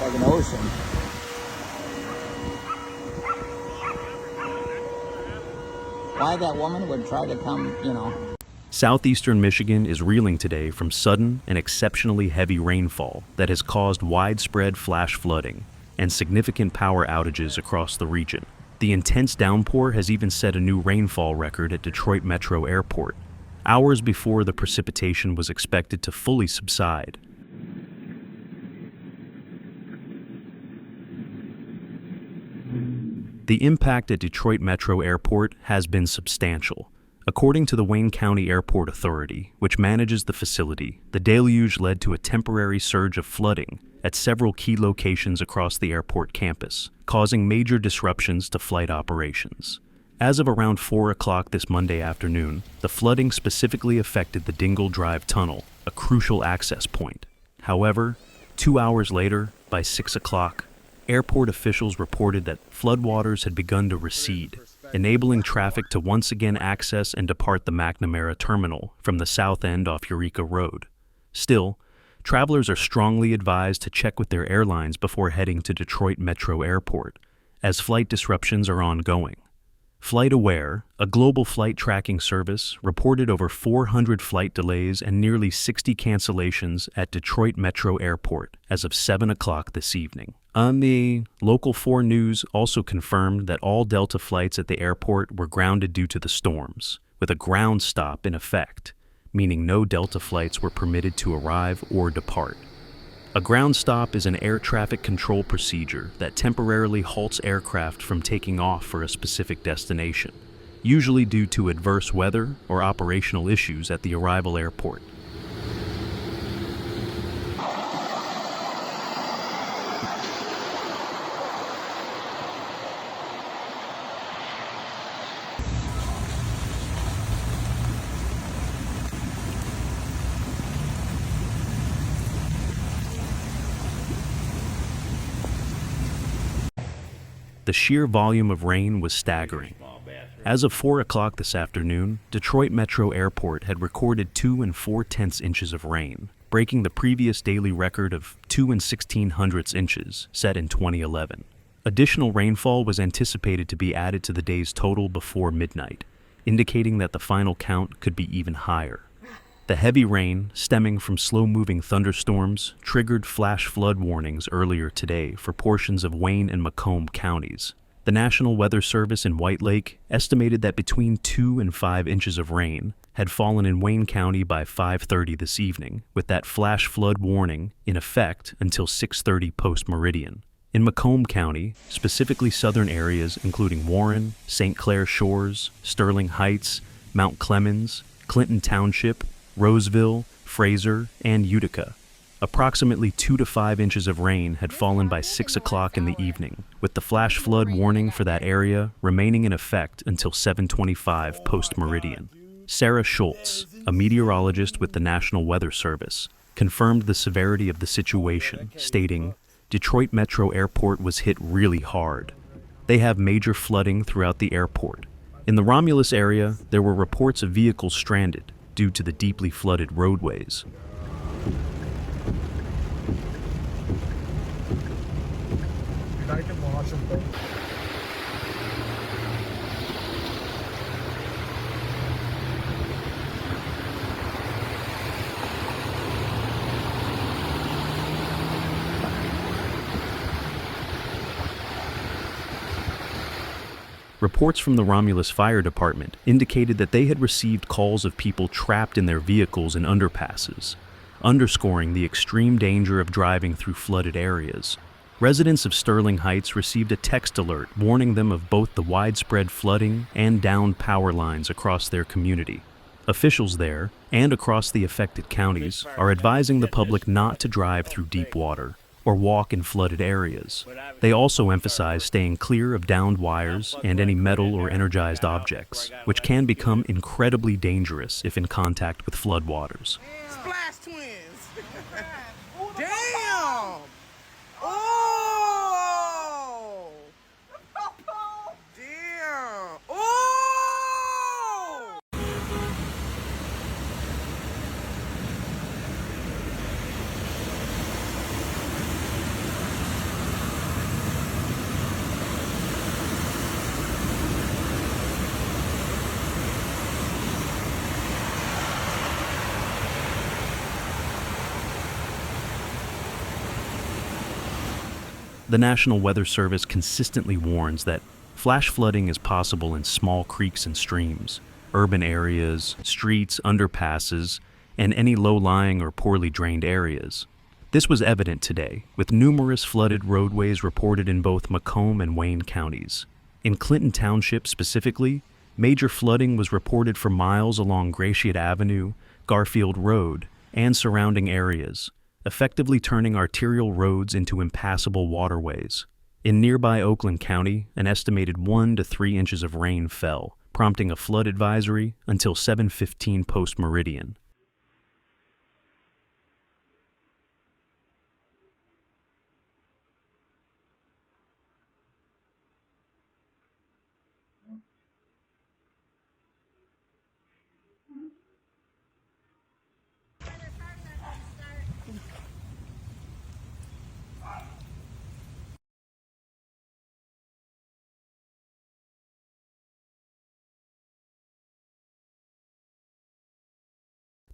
like an ocean. Why that woman would try to come, Southeastern Michigan is reeling today from sudden and exceptionally heavy rainfall that has caused widespread flash flooding and significant power outages across the region. The intense downpour has even set a new rainfall record at Detroit Metro Airport, hours before the precipitation was expected to fully subside. The impact at Detroit Metro Airport has been substantial. According to the Wayne County Airport Authority, which manages the facility, the deluge led to a temporary surge of flooding at several key locations across the airport campus, causing major disruptions to flight operations. As of around 4 o'clock this Monday afternoon, the flooding specifically affected the Dingle Drive Tunnel, a crucial access point. However, 2 hours later, by 6 o'clock, airport officials reported that floodwaters had begun to recede, enabling traffic to once again access and depart the McNamara Terminal from the south end off Eureka Road. Still, travelers are strongly advised to check with their airlines before heading to Detroit Metro Airport, as flight disruptions are ongoing. FlightAware, a global flight tracking service, reported over 400 flight delays and nearly 60 cancellations at Detroit Metro Airport as of 7 o'clock this evening. The Local 4 News also confirmed that all Delta flights at the airport were grounded due to the storms, with a ground stop in effect, meaning no Delta flights were permitted to arrive or depart. A ground stop is an air traffic control procedure that temporarily halts aircraft from taking off for a specific destination, usually due to adverse weather or operational issues at the arrival airport. The sheer volume of rain was staggering. As of 4 o'clock this afternoon, Detroit Metro Airport had recorded 2 4/10 inches of rain, breaking the previous daily record of 2 16/100 inches set in 2011. Additional rainfall was anticipated to be added to the day's total before midnight, indicating that the final count could be even higher. The heavy rain, stemming from slow-moving thunderstorms, triggered flash flood warnings earlier today for portions of Wayne and Macomb counties. The National Weather Service in White Lake estimated that between 2 and 5 inches of rain had fallen in Wayne County by 5:30 this evening, with that flash flood warning in effect until 6:30 post-meridian. In Macomb County, specifically southern areas including Warren, St. Clair Shores, Sterling Heights, Mount Clemens, Clinton Township, Roseville, Fraser, and Utica, approximately 2 to 5 inches of rain had fallen by 6 o'clock in the evening, with the flash flood warning for that area remaining in effect until 7:25 post-meridian. Sarah Schultz, a meteorologist with the National Weather Service, confirmed the severity of the situation, stating, "Detroit Metro Airport was hit really hard. They have major flooding throughout the airport. In the Romulus area, there were reports of vehicles stranded due to the deeply flooded roadways." I can watch them. Reports from the Romulus Fire Department indicated that they had received calls of people trapped in their vehicles in underpasses, underscoring the extreme danger of driving through flooded areas. Residents of Sterling Heights received a text alert warning them of both the widespread flooding and downed power lines across their community. Officials there, and across the affected counties, are advising the public not to drive through deep water or walk in flooded areas. They also emphasize staying clear of downed wires and any metal or energized objects, which can become incredibly dangerous if in contact with floodwaters. Splash twins! Damn! Oh! Damn! Oh! The National Weather Service consistently warns that flash flooding is possible in small creeks and streams, urban areas, streets, underpasses, and any low-lying or poorly drained areas. This was evident today, with numerous flooded roadways reported in both Macomb and Wayne counties. In Clinton Township specifically, major flooding was reported for miles along Gratiot Avenue, Garfield Road, and surrounding areas, effectively turning arterial roads into impassable waterways. In nearby Oakland County, an estimated 1 to 3 inches of rain fell, prompting a flood advisory until 7:15 post-meridian.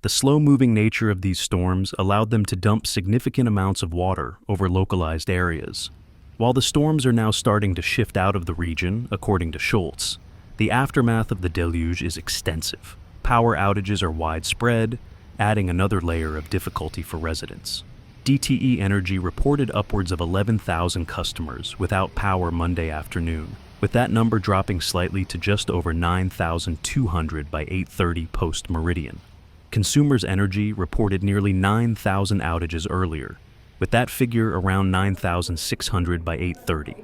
The slow-moving nature of these storms allowed them to dump significant amounts of water over localized areas. While the storms are now starting to shift out of the region, according to Schultz, the aftermath of the deluge is extensive. Power outages are widespread, adding another layer of difficulty for residents. DTE Energy reported upwards of 11,000 customers without power Monday afternoon, with that number dropping slightly to just over 9,200 by 8:30 post-meridian. Consumers Energy reported nearly 9,000 outages earlier, with that figure around 9,600 by 8:30.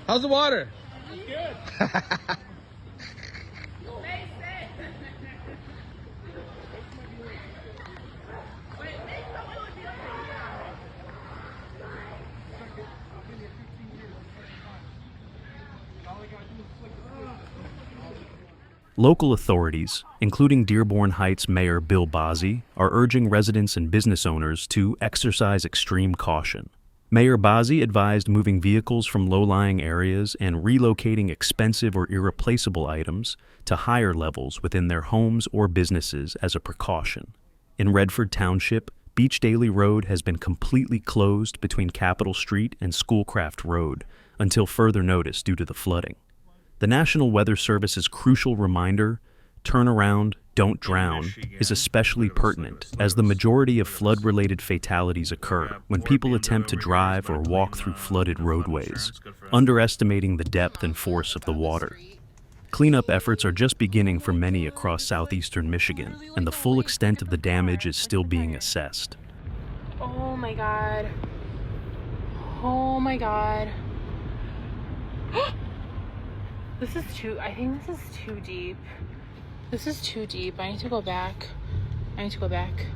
How's the water? Local authorities, including Dearborn Heights Mayor Bill Bazzi, are urging residents and business owners to exercise extreme caution. Mayor Bazzi advised moving vehicles from low-lying areas and relocating expensive or irreplaceable items to higher levels within their homes or businesses as a precaution. In Redford Township, Beach Daily Road has been completely closed between Capitol Street and Schoolcraft Road until further notice due to the flooding. The National Weather Service's crucial reminder, "Turn around, don't drown," is especially pertinent as the majority of flood-related fatalities occur when people attempt to drive or walk through flooded roadways, underestimating the depth and force of the water. Cleanup efforts are just beginning for many across southeastern Michigan, and the full extent of the damage is still being assessed. Oh my God. Oh my God. I think this is too deep. This is too deep. I need to go back.